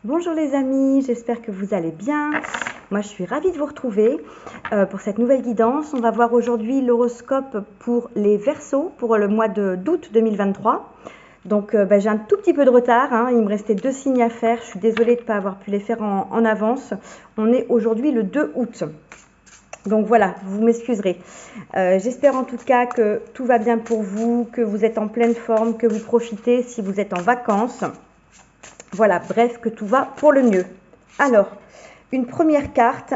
Bonjour les amis, j'espère que vous allez bien. Moi je suis ravie de vous retrouver pour cette nouvelle guidance. On va voir aujourd'hui l'horoscope pour les Verseaux pour le mois d'août 2023. Donc j'ai un tout petit peu de retard, hein. Il me restait 2 signes à faire. Je suis désolée de ne pas avoir pu les faire en avance. On est aujourd'hui le 2 août. Donc voilà, vous m'excuserez. J'espère en tout cas que tout va bien pour vous, que vous êtes en pleine forme, que vous profitez si vous êtes en vacances. Voilà, bref, que tout va pour le mieux. Alors, une première carte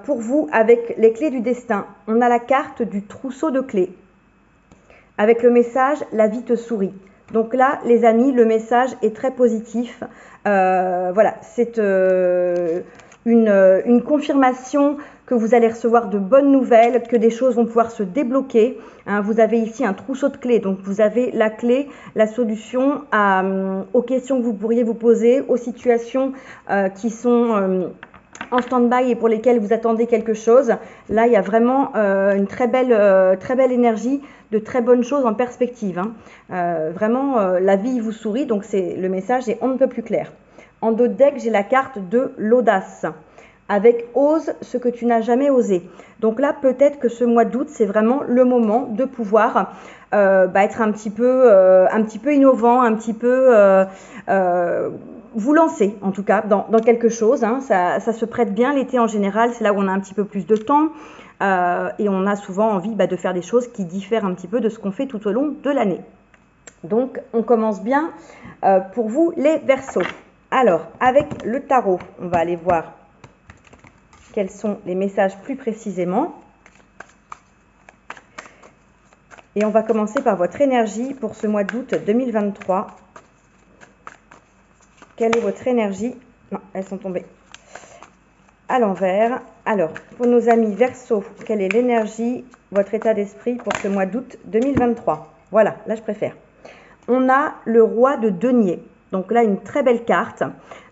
pour vous avec les clés du destin. On a la carte du trousseau de clés. Avec le message « La vie te sourit ». Donc là, les amis, le message est très positif. Voilà, c'est une confirmation que vous allez recevoir de bonnes nouvelles, que des choses vont pouvoir se débloquer. Hein, vous avez ici un trousseau de clés, donc vous avez la clé, la solution aux questions que vous pourriez vous poser, aux situations qui sont en stand-by et pour lesquelles vous attendez quelque chose. Là, il y a vraiment une très belle énergie, de très bonnes choses en perspective. Hein. Vraiment, la vie vous sourit, donc le message est on ne peut plus clair. En dos de deck, j'ai la carte de l'audace, avec ose ce que tu n'as jamais osé. Donc là, peut-être que ce mois d'août, c'est vraiment le moment de pouvoir être un petit peu innovant, un petit peu vous lancer en tout cas dans quelque chose. Hein. Ça se prête bien l'été en général, c'est là où on a un petit peu plus de temps et on a souvent envie de faire des choses qui diffèrent un petit peu de ce qu'on fait tout au long de l'année. Donc on commence bien pour vous les Verseaux. Alors avec le tarot, on va aller voir quels sont les messages plus précisément. Et on va commencer par votre énergie pour ce mois d'août 2023. Quelle est votre énergie? Non, elles sont tombées à l'envers. Alors, pour nos amis Verseaux, quelle est l'énergie, votre état d'esprit pour ce mois d'août 2023? Voilà, là je préfère. On a le roi de denier. Donc là, une très belle carte.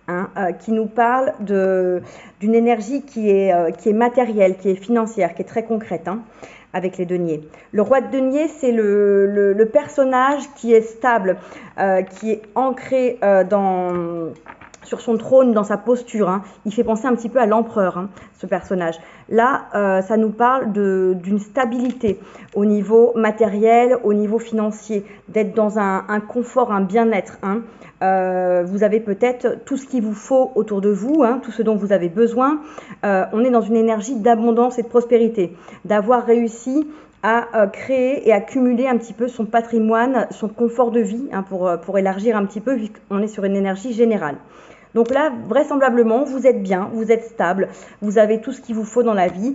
Hein, qui nous parle d'une énergie qui est matérielle, qui est financière, qui est très concrète, hein, avec les deniers. Le roi de denier, c'est le personnage qui est stable, qui est ancré sur son trône, dans sa posture. Hein. Il fait penser un petit peu à l'empereur, hein, ce personnage. Là, ça nous parle d'une stabilité au niveau matériel, au niveau financier, d'être dans un confort, un bien-être. Hein. Vous avez peut-être tout ce qu'il vous faut autour de vous, hein, tout ce dont vous avez besoin. On est dans une énergie d'abondance et de prospérité, d'avoir réussi à créer et accumuler un petit peu son patrimoine, son confort de vie, hein, pour élargir un petit peu, vu qu'on est sur une énergie générale. Donc là, vraisemblablement, vous êtes bien, vous êtes stable, vous avez tout ce qu'il vous faut dans la vie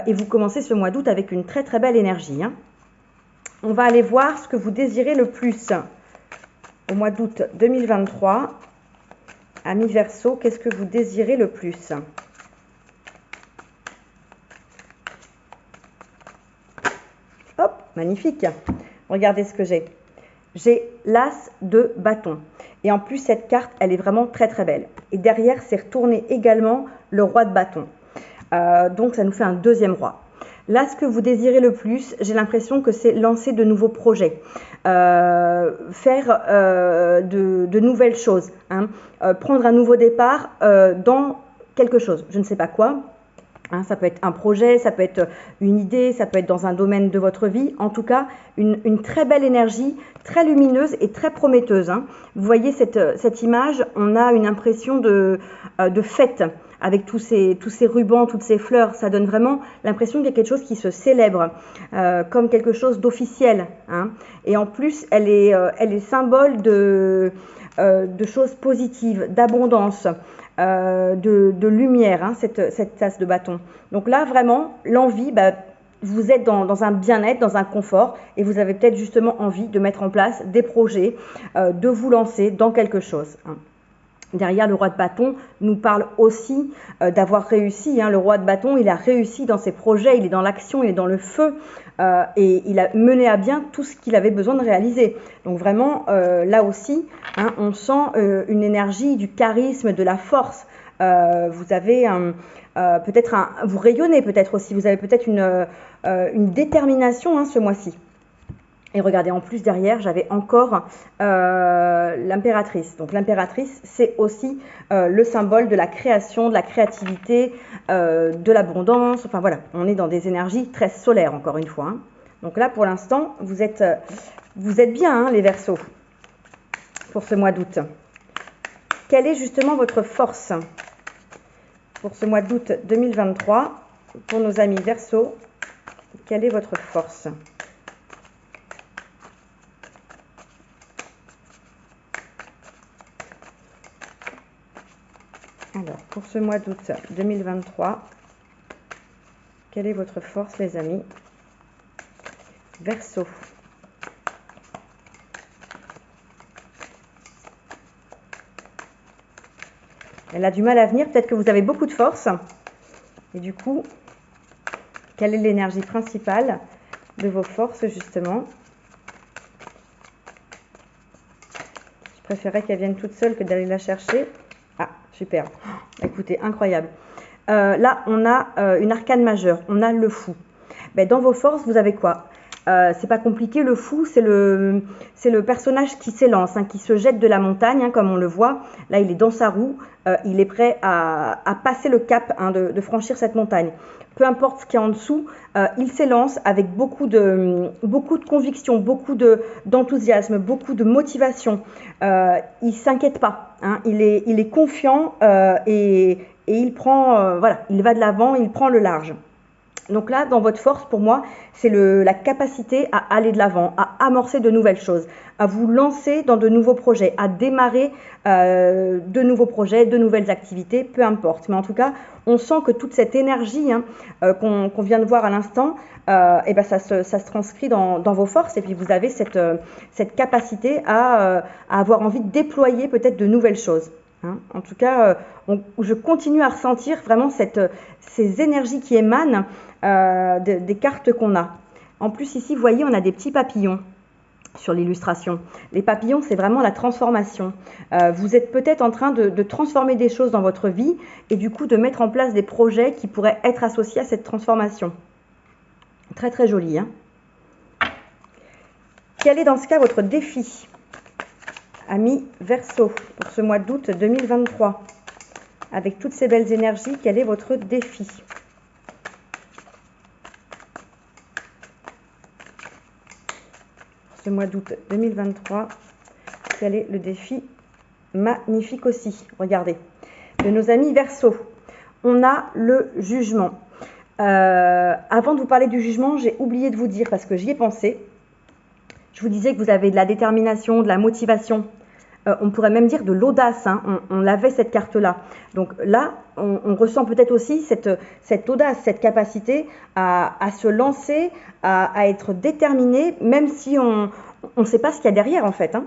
et vous commencez ce mois d'août avec une très très belle énergie. Hein. On va aller voir ce que vous désirez le plus au mois d'août 2023. Amis Verseaux, qu'est-ce que vous désirez le plus? Hop, magnifique. Regardez ce que j'ai. J'ai l'as de bâton. Et en plus, cette carte, elle est vraiment très très belle. Et derrière, c'est retourné également le roi de bâton. Donc, ça nous fait un deuxième roi. Là, ce que vous désirez le plus, j'ai l'impression que c'est lancer de nouveaux projets, faire de nouvelles choses, hein, prendre un nouveau départ dans quelque chose. Je ne sais pas quoi. Hein, ça peut être un projet, ça peut être une idée, ça peut être dans un domaine de votre vie. En tout cas, une très belle énergie, très lumineuse et très prometteuse. Hein. Vous voyez cette image, on a une impression de fête avec tous ces rubans, toutes ces fleurs. Ça donne vraiment l'impression qu'il y a quelque chose qui se célèbre, comme quelque chose d'officiel. Hein. Et en plus, elle est symbole de choses positives, d'abondance. De lumière, hein, cette tasse de bâton. Donc là, vraiment, l'envie, vous êtes dans un bien-être, dans un confort, et vous avez peut-être justement envie de mettre en place des projets, de vous lancer dans quelque chose. Hein. Derrière, le roi de bâton nous parle aussi d'avoir réussi. Hein. Le roi de bâton, il a réussi dans ses projets, il est dans l'action, il est dans le feu et il a mené à bien tout ce qu'il avait besoin de réaliser. Donc vraiment, là aussi, hein, on sent une énergie, du charisme, de la force. Vous avez peut-être vous rayonnez peut-être aussi, vous avez peut-être une détermination, hein, ce mois-ci. Et regardez, en plus derrière, j'avais encore l'impératrice. Donc l'impératrice, c'est aussi le symbole de la création, de la créativité, de l'abondance. Enfin voilà, on est dans des énergies très solaires, encore une fois. Hein. Donc là, pour l'instant, vous êtes bien, hein, les Verseaux, pour ce mois d'août. Quelle est justement votre force pour ce mois d'août 2023? Pour nos amis Verseaux, quelle est votre force? Alors, pour ce mois d'août 2023, quelle est votre force, les amis Verseaux? Elle a du mal à venir, peut-être que vous avez beaucoup de force. Et du coup, quelle est l'énergie principale de vos forces, justement? Je préférais qu'elle vienne toute seule que d'aller la chercher. Ah, super. Écoutez, incroyable. Là, on a une arcane majeure. On a le fou. Ben, dans vos forces, vous avez quoi? C'est pas compliqué, le fou, c'est le personnage qui s'élance, hein, qui se jette de la montagne, hein, comme on le voit. Là, il est dans sa roue, il est prêt à passer le cap, hein, de franchir cette montagne. Peu importe ce qu'il y a en dessous, il s'élance avec beaucoup de conviction, beaucoup d'enthousiasme, beaucoup de motivation. Il s'inquiète pas, hein, il est confiant et il prend, voilà, il va de l'avant, il prend le large. Donc là, dans votre force, pour moi, c'est la capacité à aller de l'avant, à amorcer de nouvelles choses, à vous lancer dans de nouveaux projets, à démarrer de nouveaux projets, de nouvelles activités, peu importe. Mais en tout cas, on sent que toute cette énergie, hein, qu'on vient de voir à l'instant, et ben ça se transcrit dans vos forces. Et puis vous avez cette capacité à avoir envie de déployer peut-être de nouvelles choses. Hein. En tout cas, je continue à ressentir vraiment ces énergies qui émanent des cartes qu'on a. En plus, ici, vous voyez, on a des petits papillons sur l'illustration. Les papillons, c'est vraiment la transformation. Vous êtes peut-être en train de transformer des choses dans votre vie et du coup de mettre en place des projets qui pourraient être associés à cette transformation. Très très joli. Hein. Quel est dans ce cas votre défi, amis Verseaux, pour ce mois d'août 2023? Avec toutes ces belles énergies, quel est votre défi? Ce mois d'août 2023, quel est le défi? Magnifique aussi, regardez. De nos amis Verseaux, on a le jugement. Avant de vous parler du jugement, j'ai oublié de vous dire, parce que j'y ai pensé, je vous disais que vous avez de la détermination, de la motivation, on pourrait même dire de l'audace, hein. On l'avait cette carte-là. Donc là, on ressent peut-être aussi cette audace, cette capacité à se lancer, à être déterminé, même si on ne sait pas ce qu'il y a derrière en fait. Hein.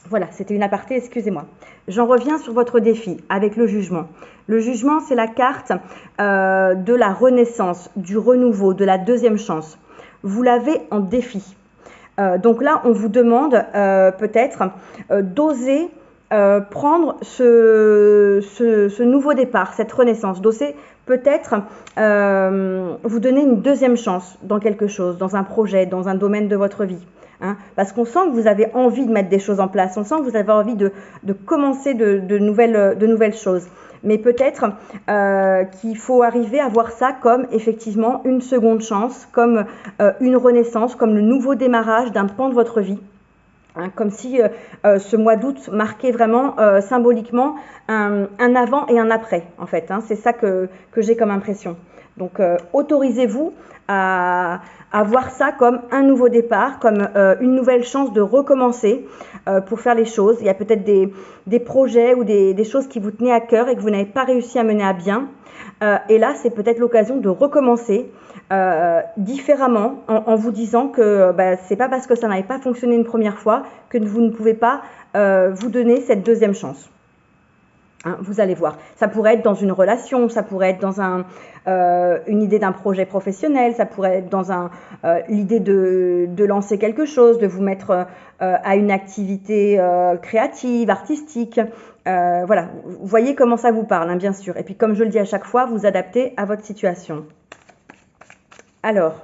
Voilà, c'était une aparté, excusez-moi. J'en reviens sur votre défi avec le jugement. Le jugement, c'est la carte de la renaissance, du renouveau, de la deuxième chance. Vous l'avez en défi. Donc là, on vous demande peut-être d'oser prendre ce nouveau départ, cette renaissance, d'oser peut-être vous donner une deuxième chance dans quelque chose, dans un projet, dans un domaine de votre vie. Hein, parce qu'on sent que vous avez envie de mettre des choses en place, on sent que vous avez envie de commencer de nouvelles choses. Mais peut-être qu'il faut arriver à voir ça comme effectivement une seconde chance, comme une renaissance, comme le nouveau démarrage d'un pan de votre vie. Hein, comme si ce mois d'août marquait vraiment symboliquement un avant et un après, en fait. Hein, c'est ça que j'ai comme impression. Donc, autorisez-vous à voir ça comme un nouveau départ, comme une nouvelle chance de recommencer pour faire les choses. Il y a peut-être des projets ou des choses qui vous tenaient à cœur et que vous n'avez pas réussi à mener à bien. Et là, c'est peut-être l'occasion de recommencer différemment en vous disant que c'est pas parce que ça n'avait pas fonctionné une première fois que vous ne pouvez pas vous donner cette deuxième chance. Hein, vous allez voir, ça pourrait être dans une relation, ça pourrait être dans une idée d'un projet professionnel, ça pourrait être dans l'idée de lancer quelque chose, de vous mettre à une activité créative, artistique. Voilà, vous voyez comment ça vous parle, hein, bien sûr. Et puis comme je le dis à chaque fois, vous adaptez à votre situation. Alors,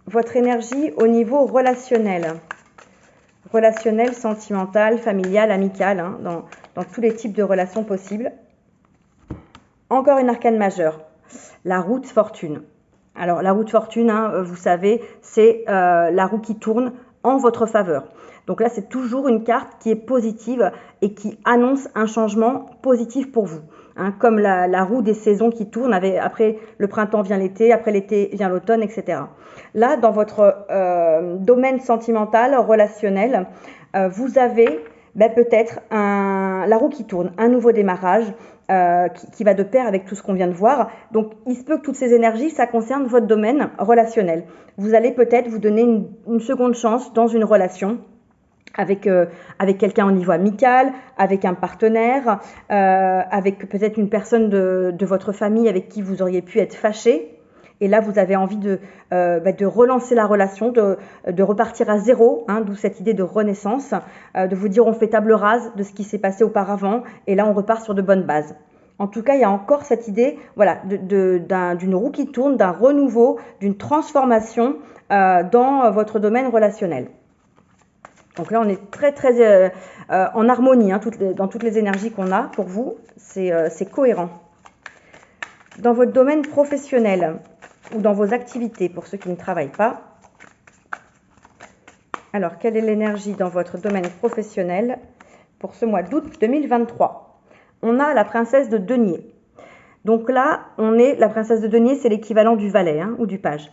votre énergie au niveau relationnel. Relationnel, sentimental, familial, amical, hein, dans tous les types de relations possibles. Encore une arcane majeure, la roue de fortune. Alors la roue de fortune, hein, vous savez, c'est la roue qui tourne en votre faveur. Donc là, c'est toujours une carte qui est positive et qui annonce un changement positif pour vous. Hein, comme la roue des saisons qui tourne, après le printemps vient l'été, après l'été vient l'automne, etc. Là, dans votre domaine sentimental, relationnel, vous avez peut-être la roue qui tourne, un nouveau démarrage qui va de pair avec tout ce qu'on vient de voir. Donc, il se peut que toutes ces énergies, ça concerne votre domaine relationnel. Vous allez peut-être vous donner une seconde chance dans une relation avec quelqu'un au niveau amical, avec un partenaire, avec peut-être une personne de votre famille avec qui vous auriez pu être fâché. Et là, vous avez envie de relancer la relation, de repartir à zéro, hein, d'où cette idée de renaissance, de vous dire on fait table rase de ce qui s'est passé auparavant, et là on repart sur de bonnes bases. En tout cas, il y a encore cette idée voilà, d'une roue qui tourne, d'un renouveau, d'une transformation dans votre domaine relationnel. Donc là, on est très en harmonie hein, dans toutes les énergies qu'on a pour vous, c'est cohérent. Dans votre domaine professionnel, ou dans vos activités, pour ceux qui ne travaillent pas. Alors, quelle est l'énergie dans votre domaine professionnel pour ce mois d'août 2023? On a la princesse de denier. Donc là, la princesse de denier, c'est l'équivalent du valet hein, ou du page.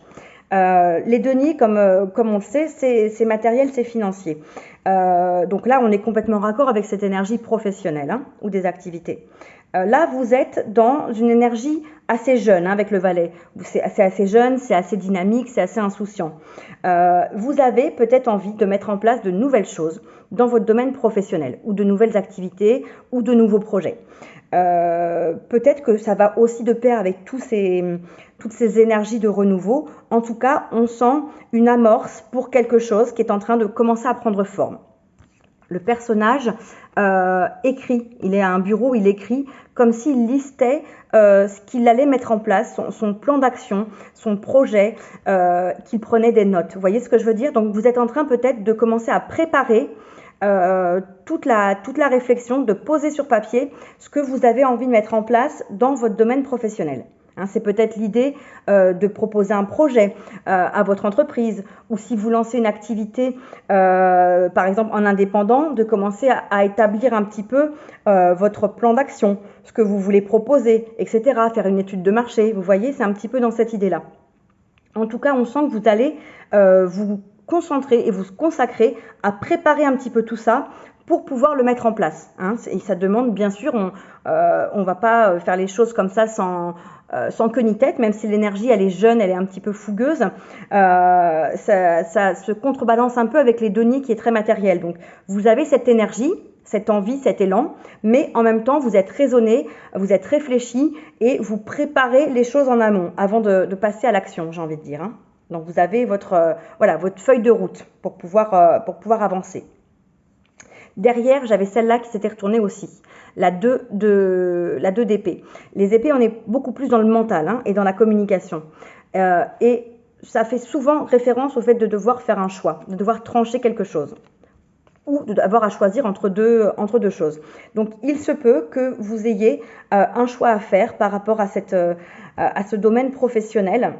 Les deniers, comme on le sait, c'est matériel, c'est financier. Donc là, on est complètement raccord avec cette énergie professionnelle hein, ou des activités. Là, vous êtes dans une énergie assez jeune hein, avec le valet. C'est assez jeune, c'est assez dynamique, c'est assez insouciant. Vous avez peut-être envie de mettre en place de nouvelles choses dans votre domaine professionnel ou de nouvelles activités ou de nouveaux projets. Peut-être que ça va aussi de pair avec toutes ces énergies de renouveau. En tout cas, on sent une amorce pour quelque chose qui est en train de commencer à prendre forme. Le personnage écrit, il est à un bureau, il écrit comme s'il listait ce qu'il allait mettre en place, son plan d'action, son projet, qu'il prenait des notes. Vous voyez ce que je veux dire? Donc vous êtes en train peut-être de commencer à préparer toute la réflexion, de poser sur papier ce que vous avez envie de mettre en place dans votre domaine professionnel. Hein, c'est peut-être l'idée de proposer un projet à votre entreprise ou si vous lancez une activité, par exemple en indépendant, de commencer à établir un petit peu votre plan d'action, ce que vous voulez proposer, etc. Faire une étude de marché, vous voyez, c'est un petit peu dans cette idée-là. En tout cas, on sent que vous allez vous concentrer et vous consacrer à préparer un petit peu tout ça pour pouvoir le mettre en place. Hein. Et ça demande, bien sûr, on va pas faire les choses comme ça sans queue ni tête, même si l'énergie, elle est jeune, elle est un petit peu fougueuse. Ça se contrebalance un peu avec les deniers qui est très matériel. Donc, vous avez cette énergie, cette envie, cet élan, mais en même temps, vous êtes raisonné, vous êtes réfléchi et vous préparez les choses en amont avant de passer à l'action, j'ai envie de dire. Hein. Donc, vous avez votre feuille de route pour pouvoir avancer. Derrière, j'avais celle-là qui s'était retournée aussi, la 2 d'épée. Les épées, on est beaucoup plus dans le mental hein, et dans la communication. Et ça fait souvent référence au fait de devoir faire un choix, de devoir trancher quelque chose ou d'avoir à choisir entre deux choses. Donc, il se peut que vous ayez un choix à faire par rapport à ce domaine professionnel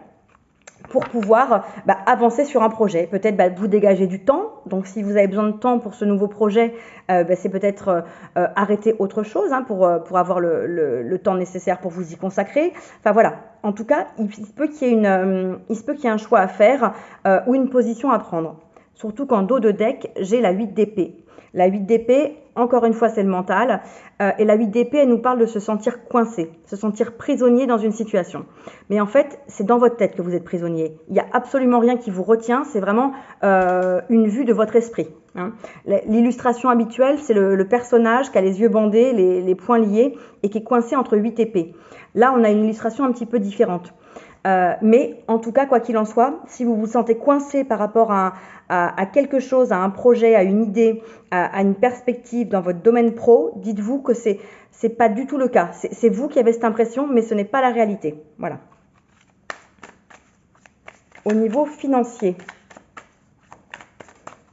pour pouvoir avancer sur un projet. Peut-être vous dégager du temps. Donc, si vous avez besoin de temps pour ce nouveau projet, c'est peut-être arrêter autre chose hein, pour avoir le temps nécessaire pour vous y consacrer. Enfin, voilà. En tout cas, il se peut qu'il y ait un choix à faire ou une position à prendre. Surtout qu'en dos de deck, j'ai la 8 d'épée. La 8 d'épée, encore une fois, c'est le mental. Et la 8 d'épée, elle nous parle de se sentir coincé, se sentir prisonnier dans une situation. Mais en fait, c'est dans votre tête que vous êtes prisonnier. Il n'y a absolument rien qui vous retient. C'est vraiment une vue de votre esprit. Hein. L'illustration habituelle, c'est le personnage qui a les yeux bandés, les poings liés et qui est coincé entre 8 épées. Là, on a une illustration un petit peu différente. Mais en tout cas, quoi qu'il en soit, si vous vous sentez coincé par rapport à quelque chose, à un projet, à une idée, à une perspective dans votre domaine pro, dites-vous que c'est pas du tout le cas. C'est vous qui avez cette impression, mais ce n'est pas la réalité. Voilà. au niveau financier.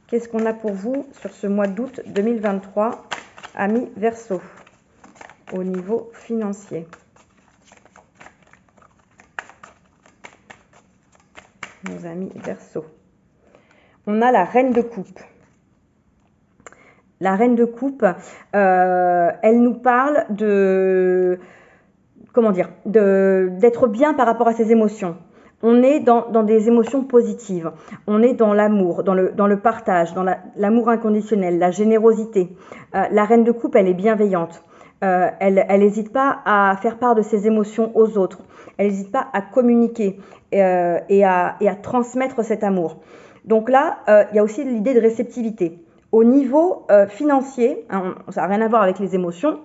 Qu'est-ce qu'on a pour vous sur ce mois d'août 2023, amis Verseau, au niveau financier? Nos amis Verseau. On a la reine de coupe. La reine de coupe, elle nous parle de, comment dire, d'être bien par rapport à ses émotions. On est dans des émotions positives. On est dans l'amour, dans le partage, dans l'amour inconditionnel, la générosité. La reine de coupe, elle est bienveillante. Elle n'hésite pas à faire part de ses émotions aux autres. Elle n'hésite pas à communiquer et à transmettre cet amour. Donc là, il y a aussi l'idée de réceptivité. Au niveau financier, hein, ça n'a rien à voir avec les émotions,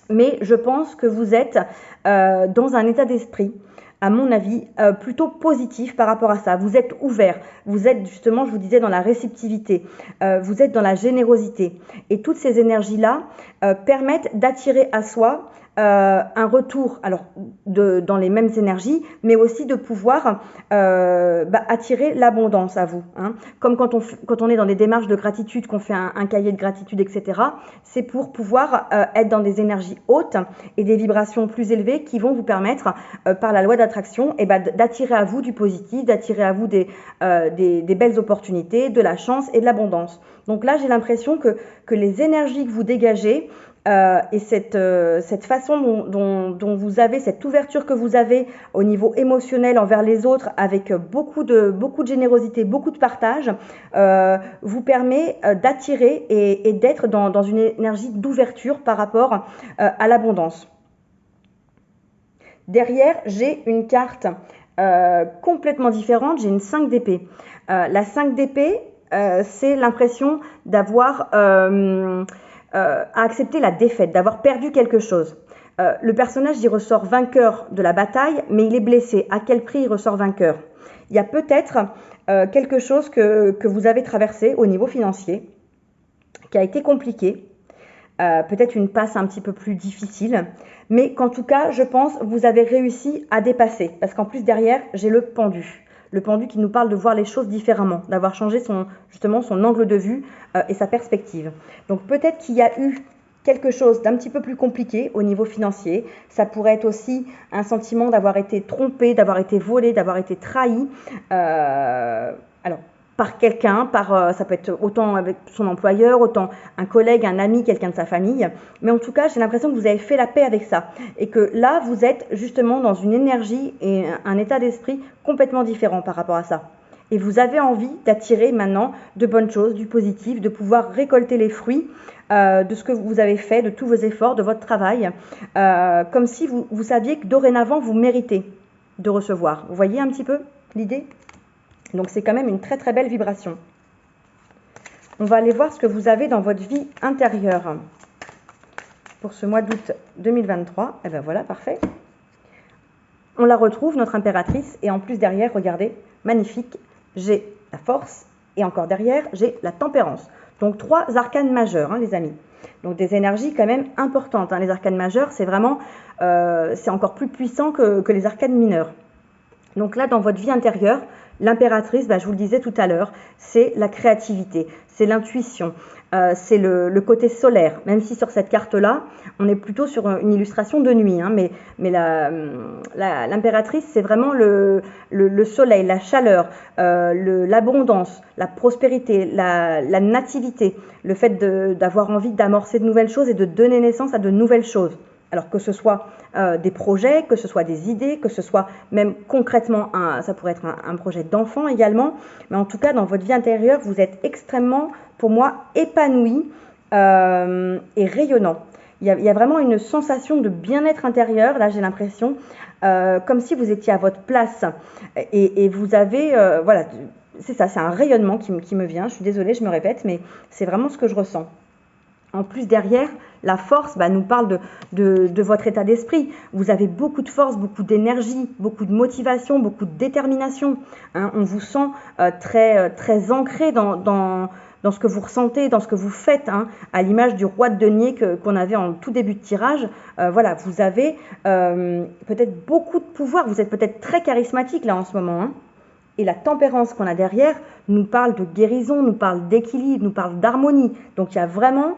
mais je pense que vous êtes dans un état d'esprit, à mon avis, plutôt positif par rapport à ça. Vous êtes ouvert, vous êtes justement, je vous disais, dans la réceptivité, vous êtes dans la générosité. Et toutes ces énergies-là permettent d'attirer à soi un retour, alors dans les mêmes énergies, mais aussi de pouvoir attirer l'abondance à vous. Hein. Comme quand on est dans des démarches de gratitude, qu'on fait un cahier de gratitude, etc., c'est pour pouvoir être dans des énergies hautes et des vibrations plus élevées qui vont vous permettre, par la loi d'attraction, d'attirer à vous du positif, d'attirer à vous des belles opportunités, de la chance et de l'abondance. Donc là, j'ai l'impression que les énergies que vous dégagez, et cette façon dont vous avez, cette ouverture que vous avez au niveau émotionnel envers les autres, avec beaucoup de générosité, beaucoup de partage, vous permet d'attirer et d'être dans une énergie d'ouverture par rapport à l'abondance. Derrière, j'ai une carte complètement différente, j'ai une 5 d'épée. La 5 d'épée, c'est l'impression d'avoir à accepter la défaite, d'avoir perdu quelque chose. Le personnage y ressort vainqueur de la bataille, mais il est blessé. À quel prix il ressort vainqueur? Il y a peut-être quelque chose que vous avez traversé au niveau financier, qui a été compliqué, peut-être une passe un petit peu plus difficile, mais qu'en tout cas, je pense, vous avez réussi à dépasser. Parce qu'en plus, derrière, j'ai le pendu. Le pendu qui nous parle de voir les choses différemment, d'avoir changé justement son angle de vue et sa perspective. Donc peut-être qu'il y a eu quelque chose d'un petit peu plus compliqué au niveau financier. Ça pourrait être aussi un sentiment d'avoir été trompé, d'avoir été volé, d'avoir été trahi. Alors, par quelqu'un, ça peut être autant avec son employeur, autant un collègue, un ami, quelqu'un de sa famille. Mais en tout cas, j'ai l'impression que vous avez fait la paix avec ça. Et que là, vous êtes justement dans une énergie et un état d'esprit complètement différent par rapport à ça. Et vous avez envie d'attirer maintenant de bonnes choses, du positif, de pouvoir récolter les fruits de ce que vous avez fait, de tous vos efforts, de votre travail. Comme si vous saviez que dorénavant, vous méritez de recevoir. Vous voyez un petit peu l'idée ? Donc c'est quand même une très très belle vibration. On va aller voir ce que vous avez dans votre vie intérieure pour ce mois d'août 2023. Et bien voilà, parfait. On la retrouve, notre impératrice, et en plus derrière, regardez, magnifique, j'ai la force, et encore derrière, j'ai la tempérance. Donc 3 arcanes majeures, hein, les amis. Donc des énergies quand même importantes. Hein. Les arcanes majeures, c'est vraiment, c'est encore plus puissant que les arcanes mineures. Donc là, dans votre vie intérieure, l'impératrice, je vous le disais tout à l'heure, c'est la créativité, c'est l'intuition, c'est le côté solaire. Même si sur cette carte-là, on est plutôt sur une illustration de nuit, hein, mais l'impératrice, c'est vraiment le soleil, la chaleur, l'abondance, la prospérité, la nativité, le fait d'avoir envie d'amorcer de nouvelles choses et de donner naissance à de nouvelles choses. Alors que ce soit des projets, que ce soit des idées, que ce soit même concrètement, ça pourrait être un projet d'enfant également. Mais en tout cas, dans votre vie intérieure, vous êtes extrêmement, pour moi, épanoui et rayonnant. Il y a vraiment une sensation de bien-être intérieur, là j'ai l'impression, comme si vous étiez à votre place. Et vous avez, voilà, c'est ça, c'est un rayonnement qui me vient. Je suis désolée, je me répète, mais c'est vraiment ce que je ressens. En plus, derrière, la force nous parle de votre état d'esprit. Vous avez beaucoup de force, beaucoup d'énergie, beaucoup de motivation, beaucoup de détermination. Hein. On vous sent très, très ancré dans ce que vous ressentez, dans ce que vous faites. Hein. À l'image du roi de denier qu'on avait en tout début de tirage. Voilà, vous avez peut-être beaucoup de pouvoir. Vous êtes peut-être très charismatique là en ce moment. Hein. Et la tempérance qu'on a derrière nous parle de guérison, nous parle d'équilibre, nous parle d'harmonie. Donc il y a vraiment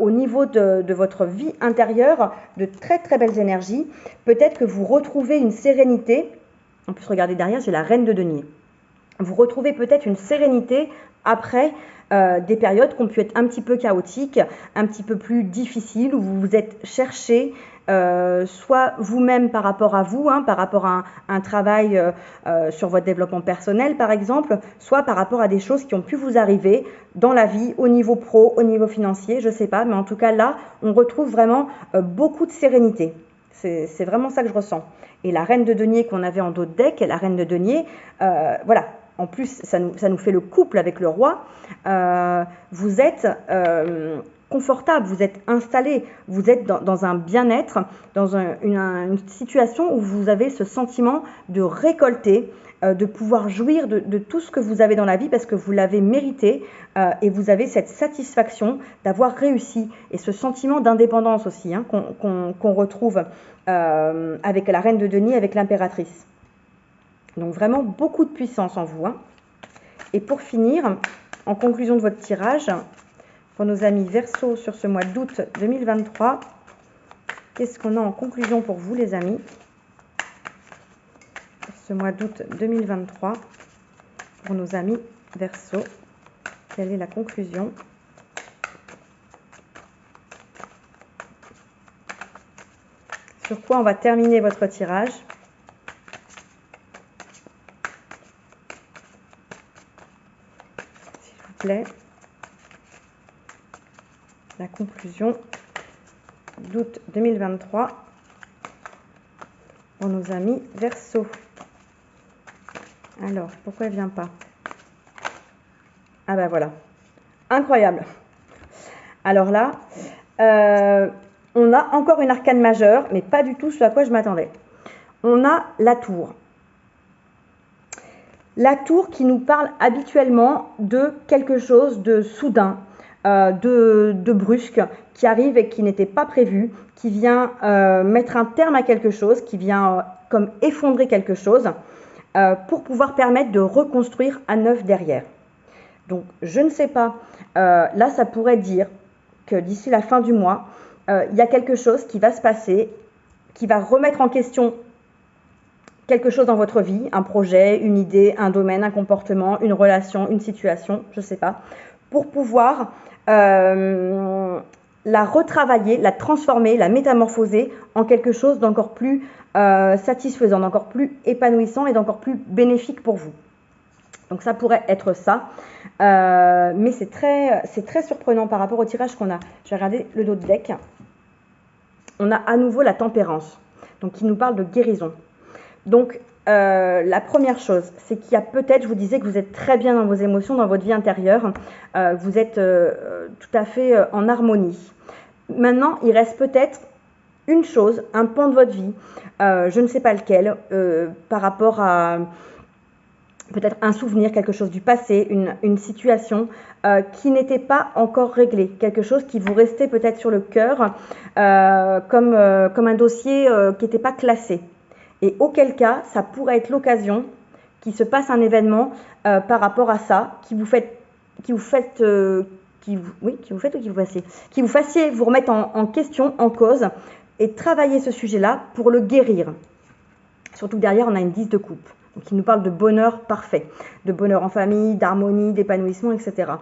au niveau de votre vie intérieure de très très belles énergies. Peut-être que vous retrouvez une sérénité. En plus, regardez derrière, j'ai la reine de denier. Vous retrouvez peut-être une sérénité après des périodes qui ont pu être un petit peu chaotiques, un petit peu plus difficiles, où vous vous êtes cherché, soit vous-même par rapport à vous, par rapport à un travail sur votre développement personnel par exemple, soit par rapport à des choses qui ont pu vous arriver dans la vie, au niveau pro, au niveau financier, je ne sais pas, mais en tout cas là, on retrouve vraiment beaucoup de sérénité. C'est vraiment ça que je ressens. Et la reine de denier qu'on avait en dos de deck, la reine de denier, voilà. En plus, ça nous fait le couple avec le roi. Vous êtes confortable, vous êtes installé, vous êtes dans un bien-être, dans une situation où vous avez ce sentiment de récolter, de pouvoir jouir de tout ce que vous avez dans la vie parce que vous l'avez mérité et vous avez cette satisfaction d'avoir réussi et ce sentiment d'indépendance aussi qu'on retrouve avec la reine de denier, avec l'impératrice. Donc vraiment beaucoup de puissance en vous. Et pour finir, en conclusion de votre tirage, pour nos amis Verseau sur ce mois d'août 2023, qu'est-ce qu'on a en conclusion pour vous les amis? Pour ce mois d'août 2023, pour nos amis Verseau, quelle est la conclusion? Sur quoi on va terminer votre tirage? La conclusion d'août 2023 pour nos amis Verseau. Alors, pourquoi elle ne vient pas? Ah ben voilà, incroyable. Alors là, on a encore une arcane majeure, mais pas du tout ce à quoi je m'attendais. On a la tour. La tour qui nous parle habituellement de quelque chose de soudain, de brusque, qui arrive et qui n'était pas prévu, qui vient mettre un terme à quelque chose, qui vient comme effondrer quelque chose, pour pouvoir permettre de reconstruire à neuf derrière. Donc je ne sais pas, là ça pourrait dire que d'ici la fin du mois, il y a quelque chose qui va se passer, qui va remettre en question quelque chose dans votre vie, un projet, une idée, un domaine, un comportement, une relation, une situation, je ne sais pas, pour pouvoir la retravailler, la transformer, la métamorphoser en quelque chose d'encore plus satisfaisant, d'encore plus épanouissant et d'encore plus bénéfique pour vous. Donc ça pourrait être ça, mais c'est très surprenant par rapport au tirage qu'on a. Je vais regarder le dos de deck. On a à nouveau la tempérance, donc qui nous parle de guérison. Donc, la première chose, c'est qu'il y a peut-être, je vous disais que vous êtes très bien dans vos émotions, dans votre vie intérieure, vous êtes tout à fait en harmonie. Maintenant, il reste peut-être une chose, un pan de votre vie, je ne sais pas lequel, par rapport à peut-être un souvenir, quelque chose du passé, une situation qui n'était pas encore réglée, quelque chose qui vous restait peut-être sur le cœur, comme un dossier qui n'était pas classé. Et auquel cas, ça pourrait être l'occasion qu'il se passe un événement par rapport à ça, qui vous fassiez vous remettre en question, en cause, et travailler ce sujet-là pour le guérir. Surtout que derrière, on a une 10 de coupe, donc qui nous parle de bonheur parfait, de bonheur en famille, d'harmonie, d'épanouissement, etc.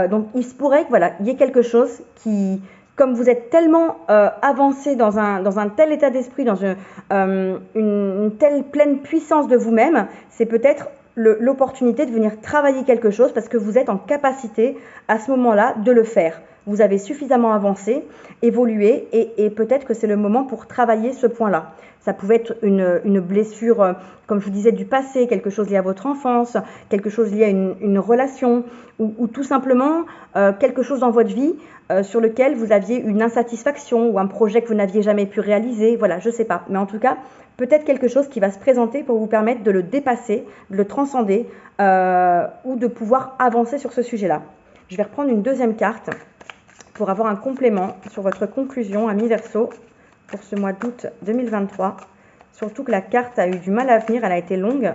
Donc il se pourrait que voilà, il y ait quelque chose qui, comme vous êtes tellement avancé dans un tel état d'esprit, dans une telle pleine puissance de vous-même, c'est peut-être l'opportunité de venir travailler quelque chose parce que vous êtes en capacité à ce moment-là de le faire. Vous avez suffisamment avancé, évolué et peut-être que c'est le moment pour travailler ce point-là. Ça pouvait être une blessure, comme je vous disais, du passé, quelque chose lié à votre enfance, quelque chose lié à une relation ou tout simplement quelque chose dans votre vie sur lequel vous aviez une insatisfaction ou un projet que vous n'aviez jamais pu réaliser. Voilà, je ne sais pas. Mais en tout cas, peut-être quelque chose qui va se présenter pour vous permettre de le dépasser, de le transcender ou de pouvoir avancer sur ce sujet-là. Je vais reprendre une deuxième carte pour avoir un complément sur votre conclusion, amis Verseau, pour ce mois d'août 2023. Surtout que la carte a eu du mal à venir, elle a été longue.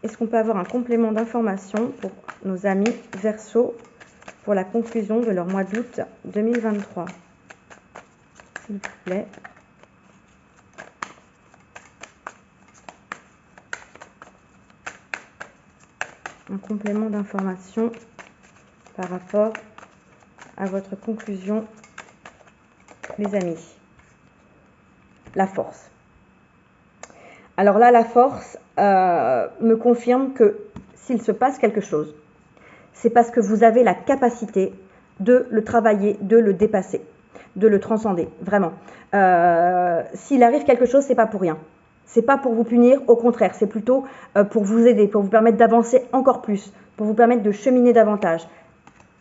Est-ce qu'on peut avoir un complément d'information pour nos amis Verseau pour la conclusion de leur mois d'août 2023? S'il vous plaît. Un complément d'information par rapport à votre conclusion, les amis. La force. Alors là, la force me confirme que s'il se passe quelque chose, c'est parce que vous avez la capacité de le travailler, de le dépasser, de le transcender, vraiment. S'il arrive quelque chose, c'est pas pour rien. C'est pas pour vous punir, au contraire, c'est plutôt pour vous aider, pour vous permettre d'avancer encore plus, pour vous permettre de cheminer davantage.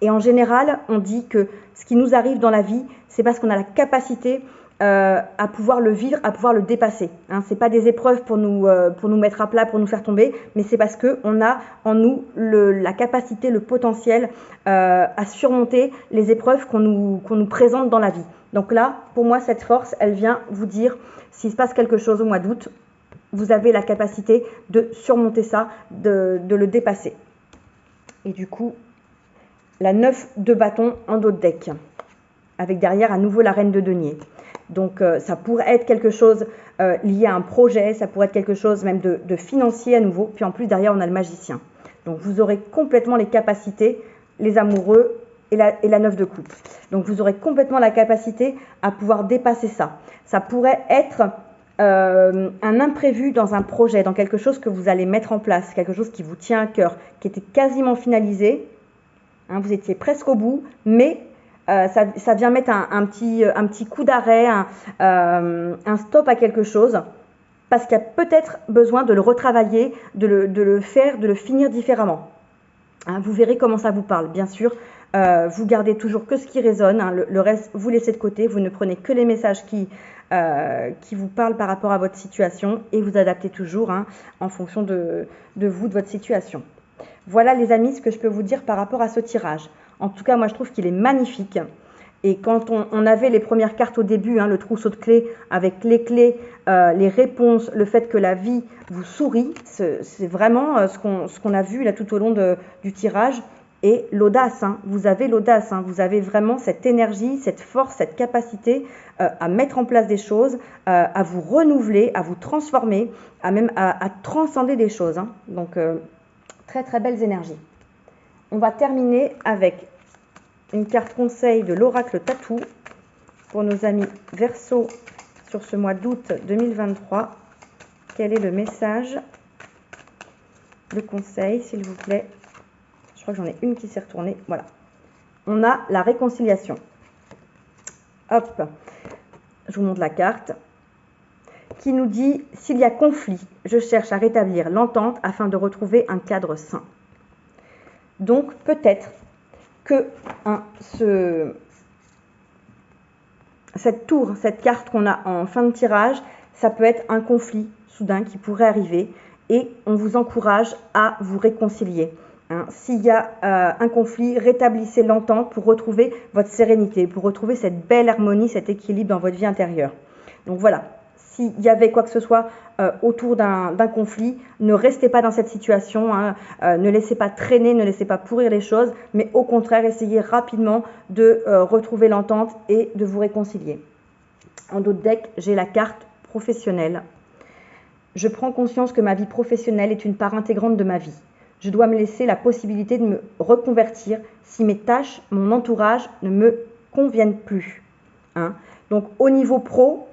Et en général, on dit que ce qui nous arrive dans la vie, c'est parce qu'on a la capacité à pouvoir le vivre, à pouvoir le dépasser. Hein, c'est pas des épreuves pour nous mettre à plat, pour nous faire tomber, mais c'est parce qu'on a en nous la capacité, le potentiel à surmonter les épreuves qu'on nous présente dans la vie. Donc là, pour moi, cette force, elle vient vous dire, s'il se passe quelque chose au mois d'août, vous avez la capacité de surmonter ça, de le dépasser. Et du coup, la 9 de bâton en dos de deck, avec derrière à nouveau la reine de denier. Donc ça pourrait être quelque chose lié à un projet, ça pourrait être quelque chose même de financier à nouveau. Puis en plus derrière on a le magicien. Donc vous aurez complètement les capacités, les amoureux et la 9 de coupe. Donc vous aurez complètement la capacité à pouvoir dépasser ça. Ça pourrait être un imprévu dans un projet, dans quelque chose que vous allez mettre en place, quelque chose qui vous tient à cœur, qui était quasiment finalisé. Hein, vous étiez presque au bout, mais ça vient mettre un petit coup d'arrêt, un stop à quelque chose, parce qu'il y a peut-être besoin de le retravailler, de le faire, de le finir différemment. Hein, vous verrez comment ça vous parle. Bien sûr, vous gardez toujours que ce qui résonne, hein, le reste, vous laissez de côté, vous ne prenez que les messages qui vous parlent par rapport à votre situation et vous adaptez toujours hein, en fonction de vous, de votre situation. Voilà les amis, ce que je peux vous dire par rapport à ce tirage. En tout cas, moi je trouve qu'il est magnifique. Et quand on avait les premières cartes au début, hein, le trousseau de clés, avec les clés, les réponses, le fait que la vie vous sourit, c'est vraiment ce qu'on a vu là tout au long du tirage. Et l'audace, hein, vous avez l'audace, hein, vous avez vraiment cette énergie, cette force, cette capacité à mettre en place des choses, à vous renouveler, à vous transformer, à transcender des choses. Hein. Donc, très très belles énergies. On va terminer avec une carte conseil de l'oracle Tatou pour nos amis Verseau sur ce mois d'août 2023. Quel est le message, le conseil, s'il vous plaît? Je crois que j'en ai une qui s'est retournée. Voilà. On a la réconciliation. Hop, je vous montre la carte qui nous dit « S'il y a conflit, je cherche à rétablir l'entente afin de retrouver un cadre sain. » Donc, peut-être que cette carte qu'on a en fin de tirage, ça peut être un conflit soudain qui pourrait arriver et on vous encourage à vous réconcilier. Hein. S'il y a un conflit, rétablissez l'entente pour retrouver votre sérénité, pour retrouver cette belle harmonie, cet équilibre dans votre vie intérieure. Donc voilà. S'il y avait quoi que ce soit autour d'un conflit, ne restez pas dans cette situation, hein, ne laissez pas traîner, ne laissez pas pourrir les choses, mais au contraire, essayez rapidement de retrouver l'entente et de vous réconcilier. En dos de deck, j'ai la carte professionnelle. Je prends conscience que ma vie professionnelle est une part intégrante de ma vie. Je dois me laisser la possibilité de me reconvertir si mes tâches, mon entourage ne me conviennent plus. Hein. Donc au niveau pro,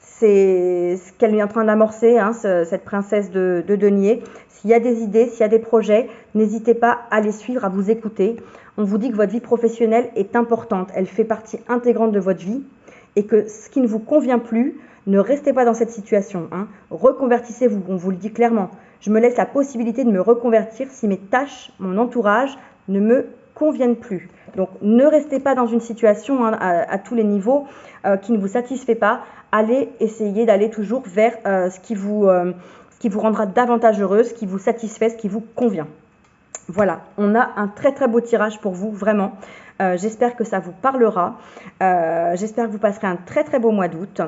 c'est ce qu'elle est en train d'amorcer, hein, cette princesse de denier. S'il y a des idées, s'il y a des projets, n'hésitez pas à les suivre, à vous écouter. On vous dit que votre vie professionnelle est importante, elle fait partie intégrante de votre vie et que ce qui ne vous convient plus, ne restez pas dans cette situation. Hein. Reconvertissez-vous, on vous le dit clairement. Je me laisse la possibilité de me reconvertir si mes tâches, mon entourage ne me conviennent plus. Donc ne restez pas dans une situation hein, à tous les niveaux qui ne vous satisfait pas. Allez essayer d'aller toujours vers ce qui vous rendra davantage heureux, ce qui vous satisfait, ce qui vous convient. Voilà, on a un très très beau tirage pour vous, vraiment. J'espère que ça vous parlera. J'espère que vous passerez un très très beau mois d'août.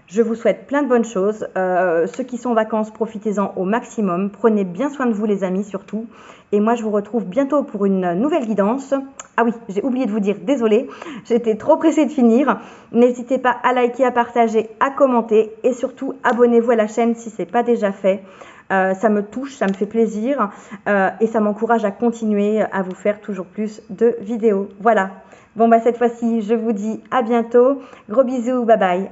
Je vous souhaite plein de bonnes choses. Ceux qui sont en vacances, profitez-en au maximum. Prenez bien soin de vous les amis surtout. Et moi je vous retrouve bientôt pour une nouvelle guidance. Ah oui, j'ai oublié de vous dire, désolée, j'étais trop pressée de finir. N'hésitez pas à liker, à partager, à commenter et surtout abonnez-vous à la chaîne si ce n'est pas déjà fait. Ça me touche, ça me fait plaisir et ça m'encourage à continuer à vous faire toujours plus de vidéos. Voilà. Bon, bah cette fois-ci, je vous dis à bientôt. Gros bisous, bye bye.